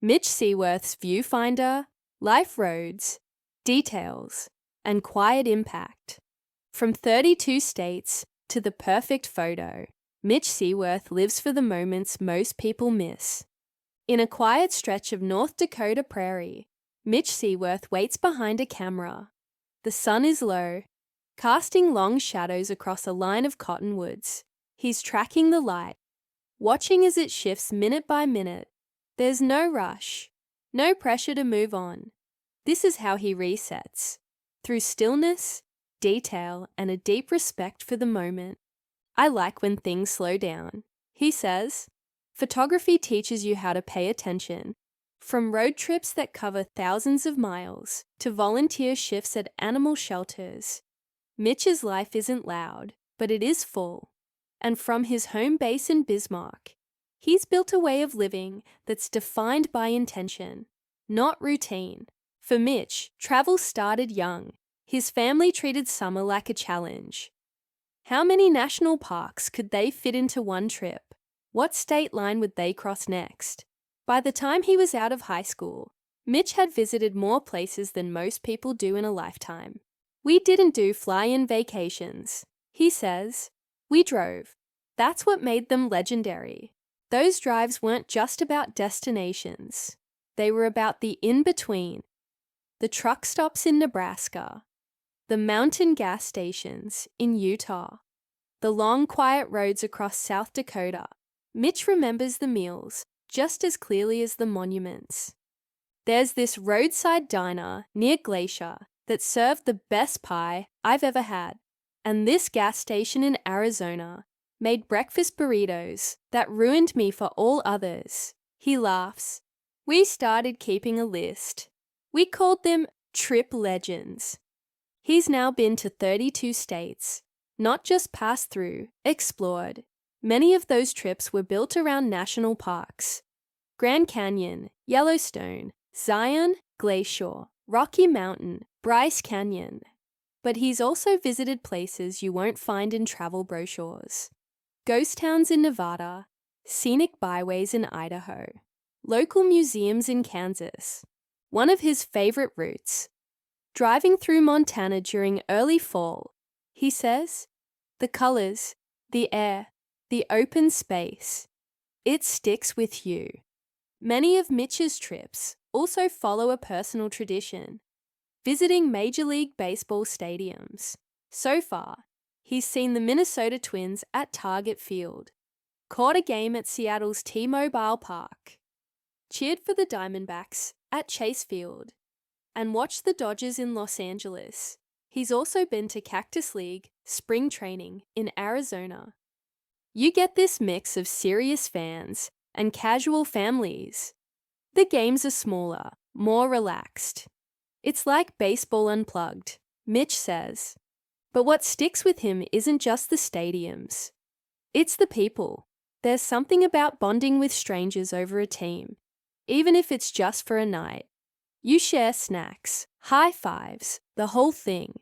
Mitch Seaworth's viewfinder, life roads, details, and quiet impact. From 32 states to the perfect photo, Mitch Seaworth lives for the moments most people miss. In a quiet stretch of North Dakota prairie, Mitch Seaworth waits behind a camera. The sun is low, casting long shadows across a line of cottonwoods. He's tracking the light, watching as it shifts minute by minute. There's no rush, no pressure to move on. This is how he resets, through stillness, detail, and a deep respect for the moment. I like when things slow down, he says. Photography teaches you how to pay attention. From road trips that cover thousands of miles to volunteer shifts at animal shelters, Mitch's life isn't loud, but it is full. And from his home base in Bismarck, he's built a way of living that's defined by intention, not routine. For Mitch, travel started young. His family treated summer like a challenge. How many national parks could they fit into one trip? What state line would they cross next? By the time he was out of high school, Mitch had visited more places than most people do in a lifetime. We didn't do fly-in vacations, he says. We drove. That's what made them legendary. Those drives weren't just about destinations. They were about the in-between. The truck stops in Nebraska, the mountain gas stations in Utah, the long quiet roads across South Dakota. Mitch remembers the meals just as clearly as the monuments. There's this roadside diner near Glacier that served the best pie I've ever had, and this gas station in Arizona made breakfast burritos that ruined me for all others. He laughs. We started keeping a list. We called them Trip Legends. He's now been to 32 states, not just passed through, explored. Many of those trips were built around national parks. Grand Canyon, Yellowstone, Zion, Glacier, Rocky Mountain, Bryce Canyon. But he's also visited places you won't find in travel brochures. Ghost towns in Nevada, scenic byways in Idaho, local museums in Kansas. One of his favorite routes, driving through Montana during early fall, he says, the colors, the air, the open space, it sticks with you. Many of Mitch's trips also follow a personal tradition, visiting Major League Baseball stadiums. So far, he's seen the Minnesota Twins at Target Field, caught a game at Seattle's T-Mobile Park, cheered for the Diamondbacks at Chase Field, and watched the Dodgers in Los Angeles. He's also been to Cactus League spring training in Arizona. You get this mix of serious fans and casual families. The games are smaller, more relaxed. It's like baseball unplugged, Mitch says. But what sticks with him isn't just the stadiums. It's the people. There's something about bonding with strangers over a team, even if it's just for a night. You share snacks, high fives, the whole thing.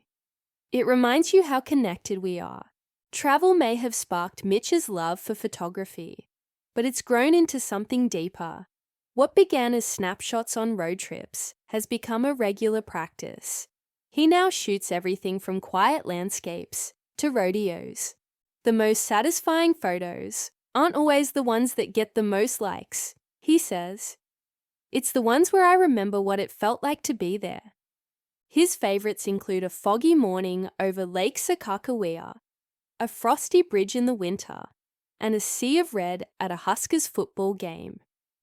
It reminds you how connected we are. Travel may have sparked Mitch's love for photography, but it's grown into something deeper. What began as snapshots on road trips has become a regular practice. He now shoots everything from quiet landscapes to rodeos. The most satisfying photos aren't always the ones that get the most likes, he says. It's the ones where I remember what it felt like to be there. His favorites include a foggy morning over Lake Sakakawea, a frosty bridge in the winter, and a sea of red at a Huskers football game.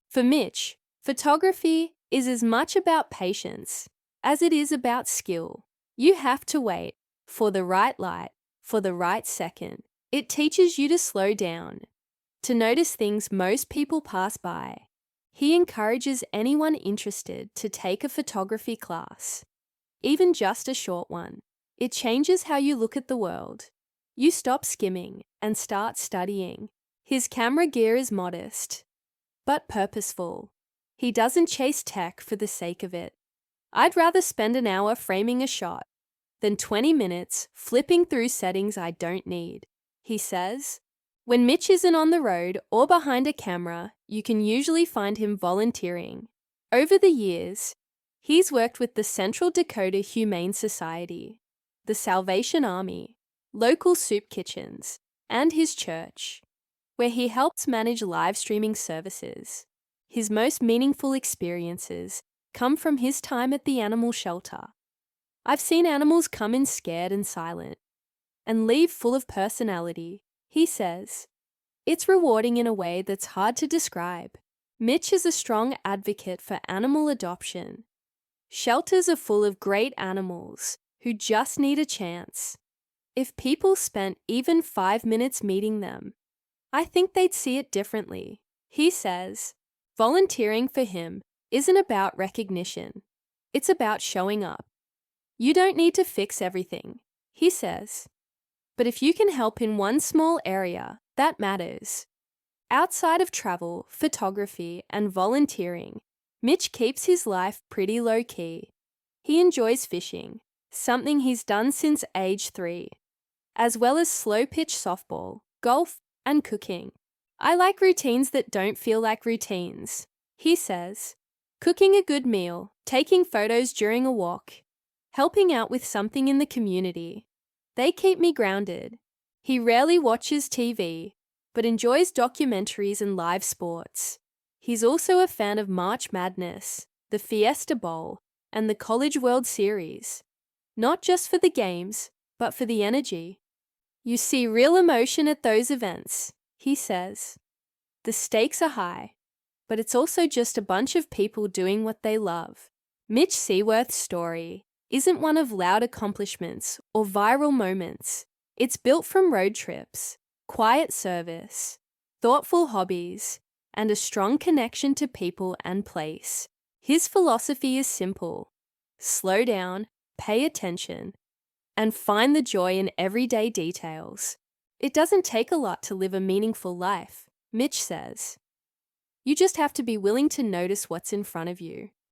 For Mitch, photography is as much about patience as it is about skill. You have to wait for the right light, for the right second. It teaches you to slow down, to notice things most people pass by. He encourages anyone interested to take a photography class, even just a short one. It changes how you look at the world. You stop skimming and start studying. His camera gear is modest, but purposeful. He doesn't chase tech for the sake of it. I'd rather spend an hour framing a shot than 20 minutes flipping through settings I don't need, he says. When Mitch isn't on the road or behind a camera, you can usually find him volunteering, Over the years, he's worked with the Central Dakota Humane Society, the Salvation Army, local soup kitchens, and his church, where he helps manage live streaming services. His most meaningful experiences come from his time at the animal shelter. I've seen animals come in scared and silent, and leave full of personality, he says. It's rewarding in a way that's hard to describe. Mitch is a strong advocate for animal adoption. Shelters are full of great animals who just need a chance. If people spent even 5 minutes meeting them, I think they'd see it differently. He says, volunteering for him isn't about recognition. It's about showing up. You don't need to fix everything, he says. But if you can help in one small area, that matters. Outside of travel, photography, and volunteering, Mitch keeps his life pretty low-key. He enjoys fishing, something he's done since age 3, as well as slow-pitch softball, golf, and cooking. I like routines that don't feel like routines, he says. Cooking a good meal, taking photos during a walk, helping out with something in the community. They keep me grounded. He rarely watches TV, but enjoys documentaries and live sports. He's also a fan of March Madness, the Fiesta Bowl, and the College World Series. Not just for the games, but for the energy. You see real emotion at those events, he says. The stakes are high, but it's also just a bunch of people doing what they love. Mitch Seaworth's story isn't one of loud accomplishments or viral moments. It's built from road trips, quiet service, thoughtful hobbies, and a strong connection to people and place. His philosophy is simple. Slow down, pay attention, and find the joy in everyday details. It doesn't take a lot to live a meaningful life, Mitch says. You just have to be willing to notice what's in front of you.